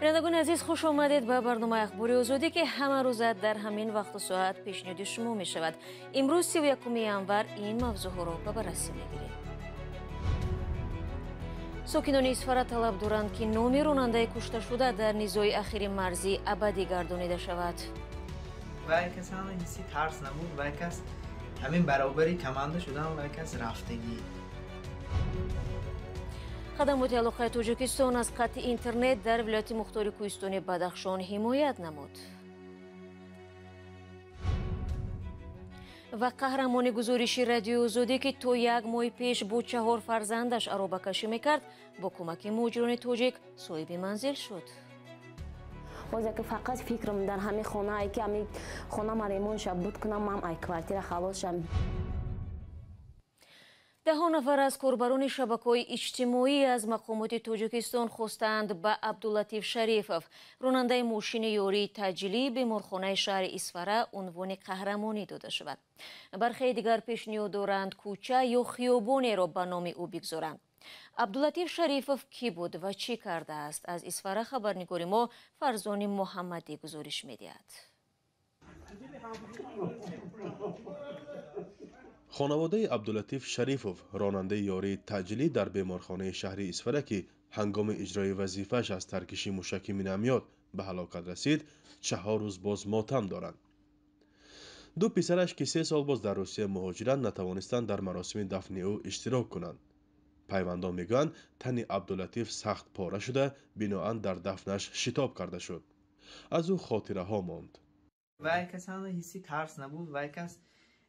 بینندگان عزیز خوش آمدید به برنامه اخباری آزادی که همه روز در همین وقت و ساعت پیشنهاد شما می شود. امروز 31 январ این موضوع را به بررسی میگیریم. ساکنان اسفره طلب دارند که نام راننده کشته شده در نزاع اخیر مرزی ابدی گردانیده شود. و یک کس هم حسی ترس نبود و یک کس همین برابری کمانده شدن و یک کس رفتگی. خدمات علاقه تاجیکستان از قطع اینترنت در ولایت مختار کوهستانی بدخشان حمایت نمود. و قهرمان گزارشی رادیو آزادی که تا یک ماه پیش با 4 فرزندش عرابه کشی میکرد با کمک مهاجران تاجیک صاحب منزل شد. باز که فقط فکرم در همین خانه ای که همین خانه مریمون شب بود کنم من ای کوارتیر خلاص شم. 10 نفر از کاربران شبکه‌های اجتماعی از مقامات تاجیکستان خواستند به عبداللطیف شریفов راننده ماشین یاری تجلی بیمارخانه شهر اسفره عنوان قهرمانی داده شود. برخی دیگر پیشنهاد دارند کوچه یا خیابانی را به نام او بگذارند. عبداللطیف شریفov کی بود و چی کرده است؟ از اسفره خبرنگار ما فرزان محمدی گزارش می‌دهد. خانواده عبداللطیف شریفov راننده یاری تجلی در بیمارخانه شهر اسفره که هنگام اجرای وظیفه‌اش از ترکشی موشکی مینامیات به هلاکت رسید 4 روز باز ماتم دارند. دو پسرش که 3 سال باز در روسیه مهاجرند نتوانستند در مراسم دفن او اشتراک کنند. پیوندان میگویند تن عبداللطیف سخت پاره شده بناهن در دفنش شتاب کرده شد. از او خاطره ها ماند. و یک کس هم حسی ترس نبود و یک کس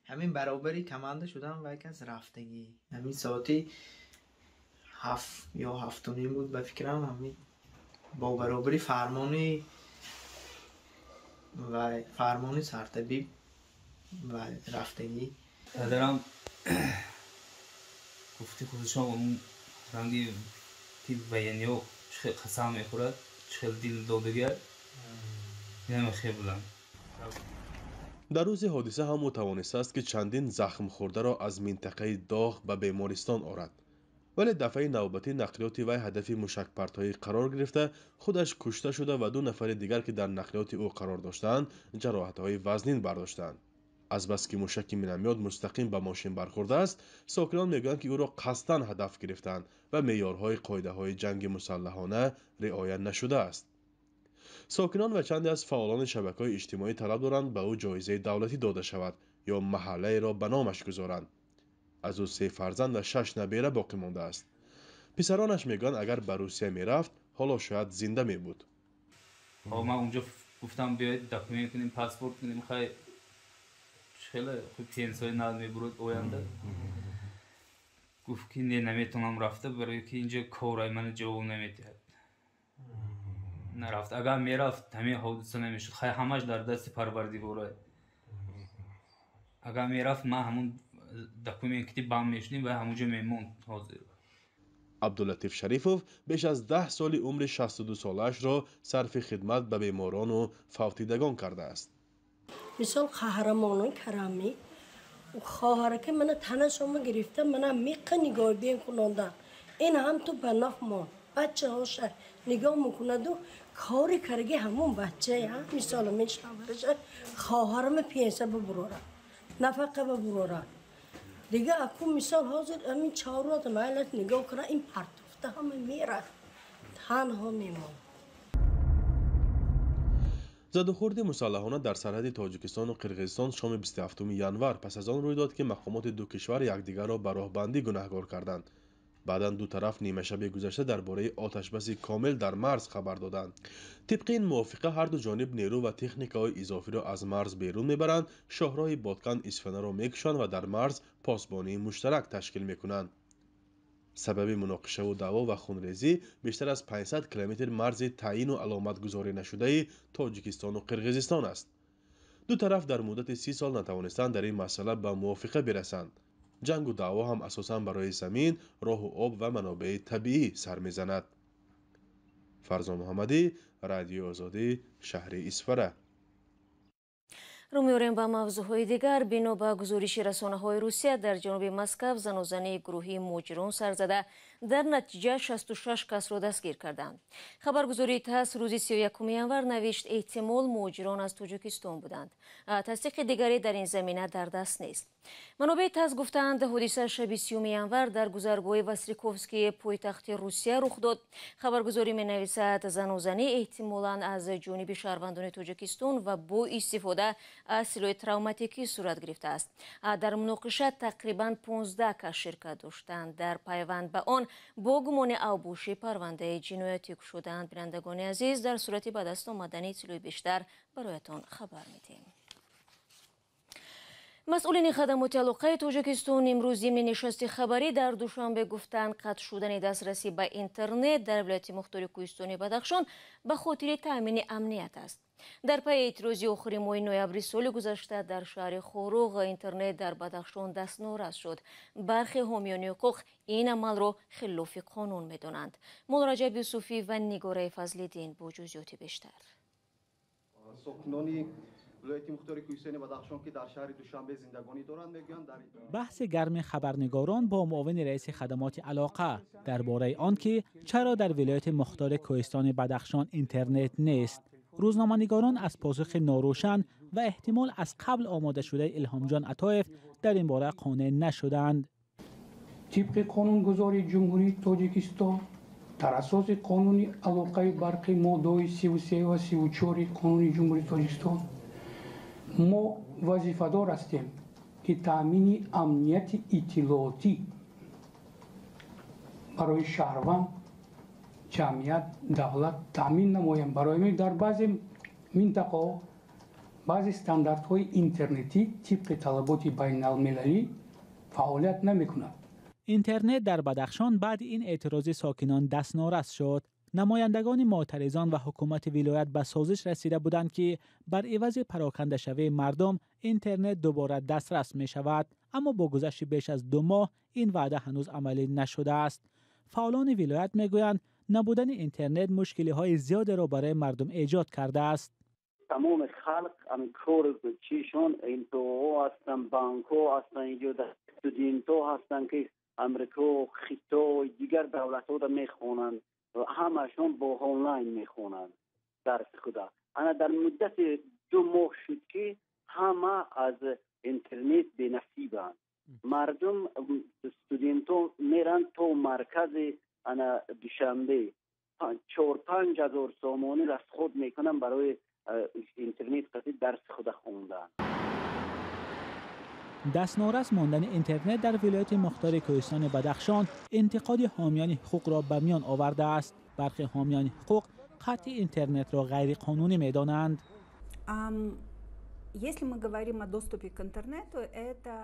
همین برابری کمانده شدن و یک کس رفتگی. همین ساعتی 7 یا 7:30 بود به فکرم همین با برابری فرمانی سرطبیب و رفتگی. پدرم گفتی خودشان اون رنگی که بیانیو چه قسم میخورد چه دل دادگر نمیخواه بودم. در روز حادثه هم او توانسته است که چندین زخم خورده را از منطقه داغ به بیمارستان آورد. ولی دفعه نوبتی نقلیات وی هدف موشک‌پرت‌های قرار گرفته خودش کشته شده و 2 نفر دیگر که در نقلیات او قرار داشتند جراحت‌های وزنین برداشتند. از بس که موشک مینامیات مستقیم به ماشین برخورده است، ساکنان میگویند که او را قصداً هدف گرفتند و معیارهای قاعده‌های جنگ مسلحانه رعایت نشده است. ساکنان و چندی از فعالان شبکه‌های اجتماعی طلب دارند به او جایزه دولتی داده شود یا محله را به نامش گذارند. از او 3 فرزند و 6 نبیره باقی مانده است. پسرانش میگن اگر به روسیه میرفت حالا شاید زنده می بود. ما اونجا گفتم بیاید داکومنت کنیم پاسپورت کنیم خیلی خوب پنسای ند میبرد آینده. گفت که نمیتونم رفته برای که اینجا کارای من جواب نمیدهد. نرفت. اگر میرفت همین حادثه نمیشد. خیلی همش در دست پروردگاره. اگر میرفت ما همون داکومنتی بام میشنیم و همونجا میموند حاضر. عبداللطیف شریفov بیش از 10 سال عمر 62 سالش را صرف خدمت به بیماران و فوتیدگان کرده است. مثال قهرمانان کرامی خواهر که من تنشم گرفته من میقه نگاه بین کننده این هم تو بناف ما بچه هاش نگاه میکند و کاری کرگی همون بچه ها مثال میشنورش خواهرم پیسه ببرورا نفقه ببرورا دیگه اکو مثال حاضر همین 4 روز مالت نگاه کنه این پرتفته همه میره تنها میمون. زد و خورد مسلحانه در سرحد تاجیکستان و قرقیزستان شام 27 январ پس از آن روی داد که مقامات دو کشور یکدیگر را به راهبندی گناهکار کردند. بعداً دو طرف نیمه شب گذشته درباره آتشبس کامل در مرز خبر دادند. طبق این موافقه هر دو جانب نیرو و تکنیک‌های اضافی را از مرز بیرون میبرند، شاهراه بادکن اسفنه را میکشند و در مرز پاسبانی مشترک تشکیل میکنند. سبب مناقشه و دعوا و خونریزی بیشتر از 500 کیلومتر مرز تعیین و علامت گذاری نشده تاجیکستان و قرقیزستان است. دو طرف در مدت 30 سال نتوانستند در این مسئله به موافقه برسند. جنگ و دعوا هم اساساً برای زمین، راه و آب و منابع طبیعی سر میزند. فرزان محمدی، رادیو آزادی، شهر اسفره. رو می‌آوریم به موضوعهای دیگر. بنا به گزارش رسانه‌های روسیه در جنوب مسکو زنوزنی گروهی مجرم سر زده در نتیجه 66 کس را دستگیر کردند. خبرگزاری تاس روز 31 ینور نوشت احتمال مجرمان از تاجیکستان بودند. تصدیق دیگری در این زمینه در دست نیست. منابع تاس گفتند حادثه شب 30 ینور در گذرگاه واسیلیکوفسکی پایتخت روسیه رخ داد. خبرگزاری می‌نویسد زنوزنی احتمالاً از جانب شهروندان تاجیکستان و با استفاده از سلاح تروماتیکی صورت گرفته است. در مناقشه تقریباً 15 کس شرکت داشتند. در پیوند به آن با گمان اوبوشی پرونده جنایتی شدند. بینندگان عزیز، در صورت به دست آمدن اطلاع بیشتر برایتان خبر میدیم. مسئولین خدمات علاقه تاجیکستان امروز ضمن نشست خبری در دوشنبه گفتند قطع شدن دسترسی به اینترنت در ولایت مختار کوهستانی بدخشان به خاطر تامین امنیت است. در پی اعتراضی آخر ماه نوامبر سال گذشته در شهر خوروغ اینترنت در بدخشان دستنوراست شد. برخی حامیان حقوق این عمل را خلاف قانون می‌دانند. مولا رجب یوسفی و نگاره فضل‌الدین با جزئیات بیشتر. ولایت مختار کوهستانی بدخشان که در شهر دوشنبه زندگانی دارند میگویند بحث گرم خبرنگاران با معاون رئیس خدمات علاقه درباره آنکه چرا در ولایت مختار کوهستان بدخشان اینترنت نیست. روزنامه‌نگاران از پاسخ ناروشن و احتمال از قبل آماده شده الهام جان عطایف در این باره قانع نشدند. طبق قانونگذاری جمهوری تاجیکستان در اساس قانون علاقه برقی ماده 33 و 34 قانون جمهوری تاجیکستان ما وظیفه‌دار هستیم که تامین امنیت اطلاعاتی برای شهروند، جمعیت، دولت تامین نماییم. برای در بعضی منطقه بعضی استانداردهای اینترنتی طبق طلبات بین المللی فعالیت نمی‌کند. اینترنت در بدخشان بعد این اعتراض ساکنان دستنارس شد. نمایندگان معترضان و حکومت ولایت به سازش رسیده بودند که بر عوض پراکنده شوی مردم اینترنت دوباره دسترس می شود، اما با گذشت بیش از 2 ماه این وعده هنوز عملی نشده است. فعالان ولایت می گویند نبودن اینترنت مشکلی های زیاد را برای مردم ایجاد کرده است. تمام خلق کار چیشون این تو هستن، بانک ها هستن، اینجا استودنت ها هستن که امریکا، خیتا دیگر دولت ها را میخوانند و همشون با آنلاین میخوانند درس خدا. انا در مدت 2 ماه شد که همه از اینترنت به نصیبند. مردم استودنت ها میرن تو مرکز انا دوشنبه 4-5 هزار سامانی را خود میکنن برای اینترنت قطعی درس خدا خوندن. دستنارس ماندن اینترنت در ولایت مختار کوهستان بدخشان انتقاد حامیان حقوق را به میان آورده است. برخی حامیان حقوق قطع اینترنت را غیر قانونی می‌دانند. Если мы говорим о доступе к интернету, это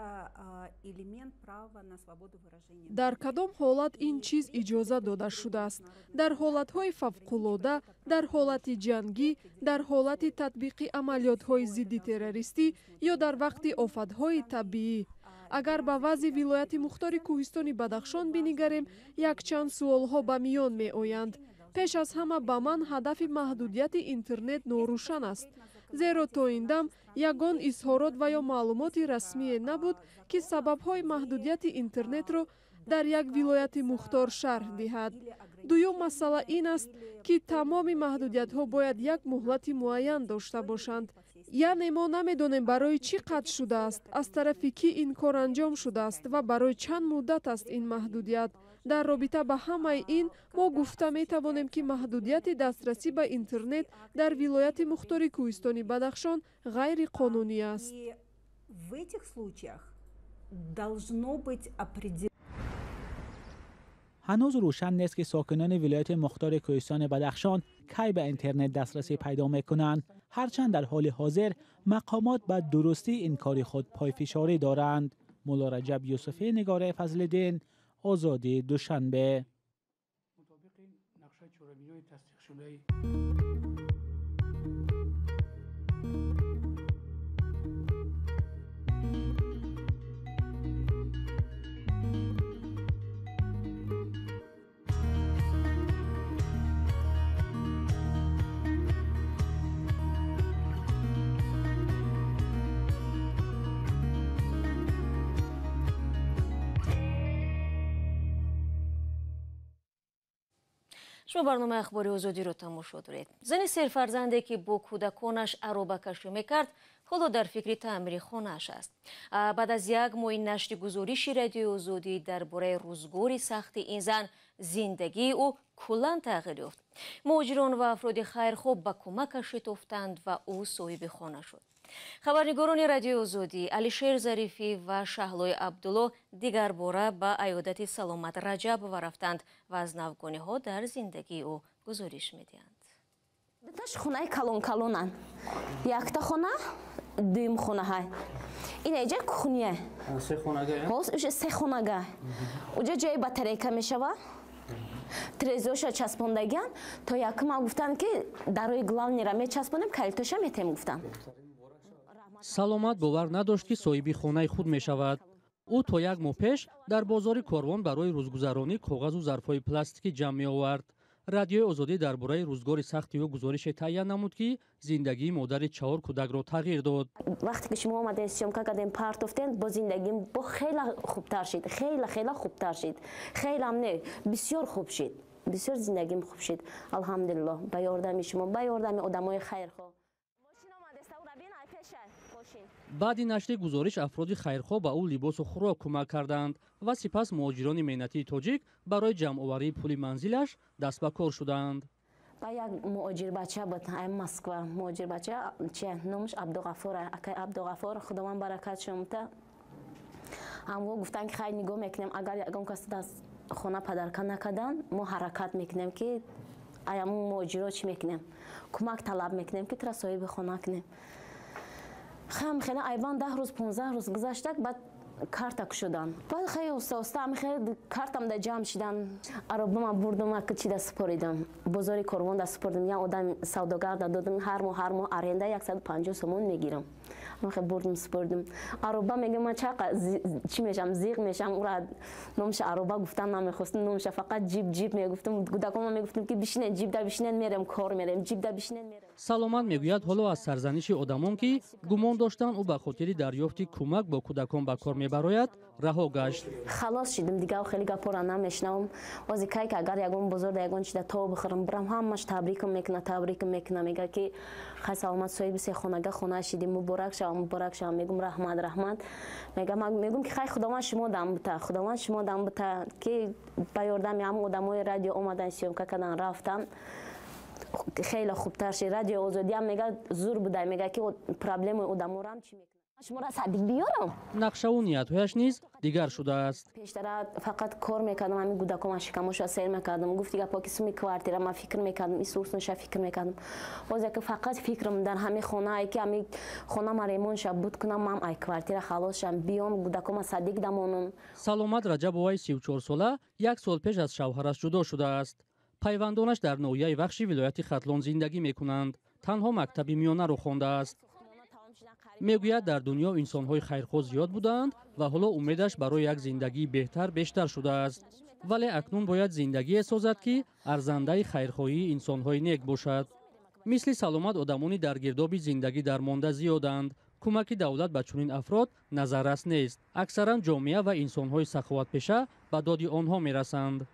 элемент права на свободу выражения. در کدام حالت این چیز اجازه داده شده است؟ در حالت‌های فوق‌العاده، در حالت جنگی، در حالت تطبیق عملیات‌های ضد تروریستی یا در وقت آفت‌های طبیعی؟ اگر به وضع ولایت مختار کوهستان بدخشان بنگریم، یک چند سوال‌ها به میان می‌آیند. پیش از همه به من هدف محدودیت اینترنت ناروشن است. زیرا تا این دم یگان اظهارات و یا معلومات رسمی نبود که سبب‌های محدودیت اینترنت را در یک ولایت مختار شرح دهد. دوم مسئله این است که تمام محدودیت‌ها باید یک مهلت معین داشته باشند. یعنی ما نمی‌دانیم برای چی قطع شده است، از طرف کی این کار انجام شده است و برای چند مدت است این محدودیت. در رابطه با همه این ما گفته می توانیم که محدودیت دسترسی به اینترنت در ولایت مختار کوهستان بدخشان غیر قانونی است. هنوز روشن نیست که ساکنان ولایت مختار کوهستان بدخشان کی به اینترنت دسترسی پیدا می‌کنند، هرچند در حال حاضر مقامات به درستی این کار خود پایفشاری دارند. مولا رجب یوسفی، نگاره فضل‌الدین، آزادی دوشنبه. مطابق نقشه چهاربینای تصدیق شده شما برنامه اخباری آزادی رو تماشا دارید. زن سرفرزنده که با کودکانش عروبه کشی میکرد حالا در فکر تعمیر خانه‌اش است. بعد از یک ماه نشر گزارشی رادیو آزادی درباره روزگار سخت این زن، زندگی او کلاً تغییر یافت. مهاجران و افراد خیرخواه به کمکش شتافتند و او صاحب خانه شد. خبرنگاران رادیو آزادی علیشیر ظریفی و شهلای عبدالله دیگر باره به عیادت سلامت رجب رفتند و از نوگانی‌ها در زندگی او گزارش می‌دهند. داش خونه کلون یکتا خونه دویم خونه های این اینجا خونیه سه خونگاه هست سه خونگاه اونجا جای باتریکا میشوه تلویزیونش چسبوندگان تا یکم گفتن که در روی گلاونی را میچسبونیم کلیتش میتیم گفتن. سلامت باور نداشت که صاحب خانه خود میشود. او تا یک ماه پیش در بازار کاروان برای روزگذرانی کاغذ و ظرفهای پلاستیکی جمع می آورد. رادیو آزادی درباره روزگار سختی و گزارش تعیین نمود که زندگی مادر 4 کودک را تغییر داد. وقتی که شما آمدید سیامکا کردیم پارتوفتند با زندگیم با خیلی خوبتر شد. خیلی خوبتر شد. خیلی هم نه بسیار خوب شد. بسیار زندگیم خوب شد. الحمدلله با یاردم شما با یاردم آدمای خیرخواه. بعد نشر گزارش افراد خیرخواه به او لباس و خوراک کمک کردند و سپس مهاجران مهنتی تاجیک برای جمع‌آوری پول منزلش دست به کار شدند. با یک مهاجر بچه بود مسکو مهاجر بچه چه نامش عبدالغفور عبدالغفور خداوند برکت شمته همو گفتن که خیلی نگاه میکنیم اگر یکم کسی دست خانه پدرکا نکردن ما حرکت میکنیم که ایامون مهاجرا چی میکنیم کمک طلب میکنیم که ترا صاحب خانه کنیم. خیلی ایوان 10 روز 15 روز گذشته بعد کارتک شدن. بعد خیلی اوستا خیلی کارتم در جمع شدن. عربم بردم که چی دست سپردم. بازار کاروان دست سپردم. یا آدم سوداگر دادم هر ماه آرنده 150 سومون میگیرم. من خیلی بردم سپردم. عربا میگم من چی میشم زیغ میشم. اون نامش عربا گفتن نمیخواستم نامش فقط جیب میگفتم. کودکان میگفتم که بشینن جیب در بشینن میرم کار میرم جیب در بشینن میرم. سلامت میگوید حالا از سرزنش آدمان که گمان داشتن او به خاطر دریافت کمک با کودکان به کار میبراید رها گشت. خلاص شدم دیگه خیلی گپا نمیشنوم. واسه کی که اگر یگون بزرگ یگون چیزا تو بخورم برم همش تبریک میکنه میگه که خیلی سلامت صاحب سه خونگاه خونه شدیم مبارک شما میگم رحمت میگم که خیلی خداوند شما دم بته که با یاردم هم آدمای رادیو اومدن سیامکا کردن رفتن خیلی خوبتر شد. رادیو آزادی هم میگه زور بوده میگه که پرابلم آدما رو هم چی میکنه شما را صدیق بیارم. نقشه و نیت‌هایش نیز دیگر شده است. پیشتر فقط کار میکردم همین کودکام شکمش سیر میکردم گفت دیگه پاکیزی کوارتیر ما فکر میکردم این سورسنش فکر میکردم واسه که فقط فکرم در همین خانه ای که همین خانه مریمون شب بود کنم من ای کوارتیر خلاص شم بیام کودکام صدیق دمونم. سلامت رجبوی 34 ساله یک سال پیش از شوهرش جدا شده است. پیوندانش در ناحیه وخشی ولایت ختلان زندگی میکنند. تنها مکتب میانه رو خوانده است. میگوید در دنیا انسان‌های خیرخواه زیاد بودند و حالا امیدش برای یک زندگی بهتر بیشتر شده است. ولی اکنون باید زندگی سازد که ارزنده خیرخواهی انسان‌های نیک باشد. مثل سلامت آدمانی در گرداب زندگی درمانده زیادند. کمک دولت به چنین افراد نظررس نیست. اکثرا جامعه و انسان‌های سخاوتپیشه به داد آنها میرسند.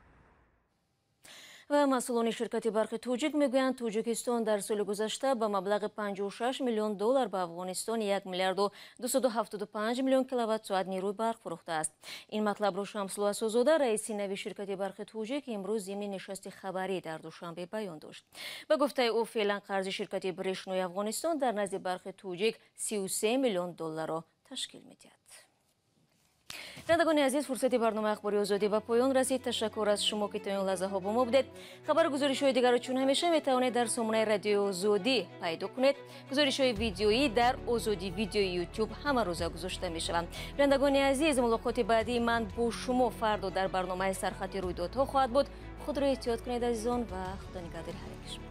و مسئولان شرکت برق توجیک میگویند توجیکستان در سال گذشته به مبلغ 56 میلیون دلار به افغانستان 1 میلیارد و 275 میلیون کیلووات ساعت نیروی برق فروخته است. این مطلب را شمسلو اسوزاده رئیس نوی شرکت برق توجیک امروز ضمن نشست خبری در دوشنبه بیان داشت. به گفته او فعلا قرض شرکت برشنوی افغانستان در نزد برق توجیک 33 میلیون دلار را تشکیل می‌دهد. شنوندگان عزیز فرصتی برنامه اخباری آزادی به پایان رسید. تشکر از شما که تا این لحظه ها با ما بودید. خبر گزارش‌های دیگر را چون همیشه میتوانید در سامانه رادیو آزادی پیدا کنید. گزارش‌های ویدیویی در آزادی ویدیو یوتیوب همه روزه گذاشته میشوند. شنوندگان عزیز ملاقات بعدی من با شما فردا در برنامه سرخط رویدادها خواهد بود. خود را احتیاط کنید عزیزان و خدا نگهدار هر یک شما.